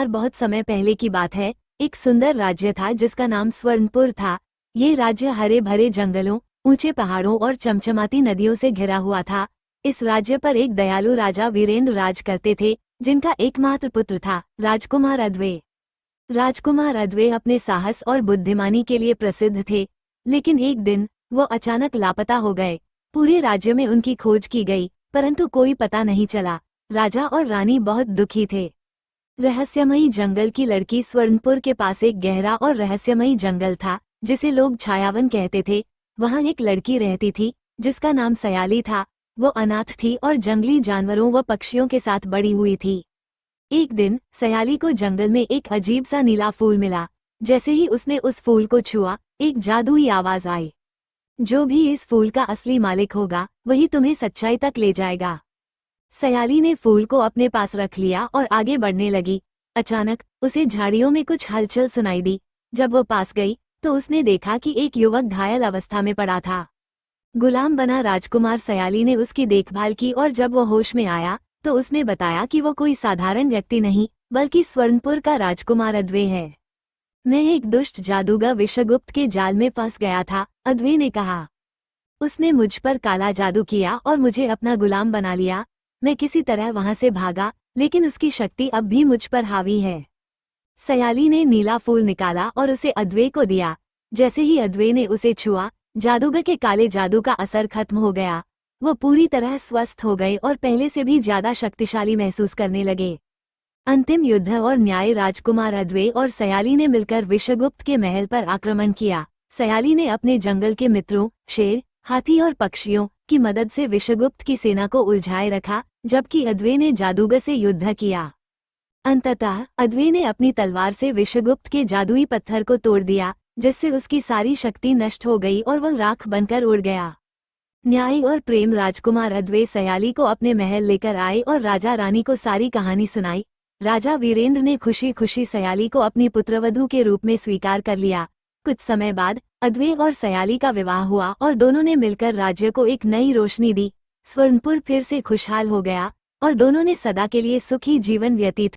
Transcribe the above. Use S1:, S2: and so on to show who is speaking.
S1: राजकुमार बहुत समय पहले की बात है। एक सुंदर राज्य था जिसका नाम स्वर्णपुर था। ये राज्य हरे भरे जंगलों, ऊंचे पहाड़ों और चमचमाती नदियों से घिरा हुआ था। इस राज्य पर एक दयालु राजा वीरेंद्र राज करते थे, जिनका एकमात्र पुत्र था राजकुमार अध्वे। राजकुमार अध्वे अपने साहस और बुद्धिमानी के लिए प्रसिद्ध थे, लेकिन एक दिन वो अचानक लापता हो गए। पूरे राज्य में उनकी खोज की गई, परंतु कोई पता नहीं चला। राजा और रानी बहुत दुखी थे। रहस्यमयी जंगल की लड़की स्वर्णपुर के पास एक गहरा और रहस्यमयी जंगल था, जिसे लोग छायावन कहते थे। वहां एक लड़की रहती थी जिसका नाम सयाली था। वो अनाथ थी और जंगली जानवरों व पक्षियों के साथ बड़ी हुई थी। एक दिन सयाली को जंगल में एक अजीब सा नीला फूल मिला। जैसे ही उसने उस फूल को छुआ, एक जादुई आवाज आई, जो भी इस फूल का असली मालिक होगा वही तुम्हें सच्चाई तक ले जाएगा। सयाली ने फूल को अपने पास रख लिया और आगे बढ़ने लगी। अचानक उसे झाड़ियों में कुछ हलचल सुनाई दी। जब वो पास गई तो उसने देखा कि एक युवक घायल अवस्था में पड़ा था। गुलाम बना राजकुमार सयाली ने उसकी देखभाल की और जब वो होश में आया तो उसने बताया कि वो कोई साधारण व्यक्ति नहीं, बल्कि स्वर्णपुर का राजकुमार अध्वे है। मैं एक दुष्ट जादूगर विश्वगुप्त के जाल में फंस गया था, अध्वे ने कहा। उसने मुझ पर काला जादू किया और मुझे अपना गुलाम बना लिया। मैं किसी तरह वहां से भागा, लेकिन उसकी शक्ति अब भी मुझ पर हावी है। सयाली ने नीला फूल निकाला और उसे अध्वे को दिया। जैसे ही अध्वे ने उसे छुआ, जादूगर के काले जादू का असर खत्म हो गया। वो पूरी तरह स्वस्थ हो गए और पहले से भी ज्यादा शक्तिशाली महसूस करने लगे। अंतिम युद्ध और न्याय। राजकुमार अध्वे और सयाली ने मिलकर विश्वगुप्त के महल पर आक्रमण किया। सयाली ने अपने जंगल के मित्रों शेर, हाथी और पक्षियों की मदद से विश्वगुप्त की सेना को उलझाए रखा, जबकि अध्वे ने जादूगर से युद्ध किया। अंततः अध्वे ने अपनी तलवार से विश्वगुप्त के जादुई पत्थर को तोड़ दिया, जिससे उसकी सारी शक्ति नष्ट हो गई और वह राख बनकर उड़ गया। न्याय और प्रेम। राजकुमार अध्वे सयाली को अपने महल लेकर आए और राजा रानी को सारी कहानी सुनाई। राजा वीरेंद्र ने खुशी खुशी सयाली को अपनी पुत्रवधू के रूप में स्वीकार कर लिया। कुछ समय बाद अध्वे और सयाली का विवाह हुआ और दोनों ने मिलकर राज्य को एक नई रोशनी दी। स्वर्णपुर फिर से खुशहाल हो गया और दोनों ने सदा के लिए सुखी जीवन व्यतीत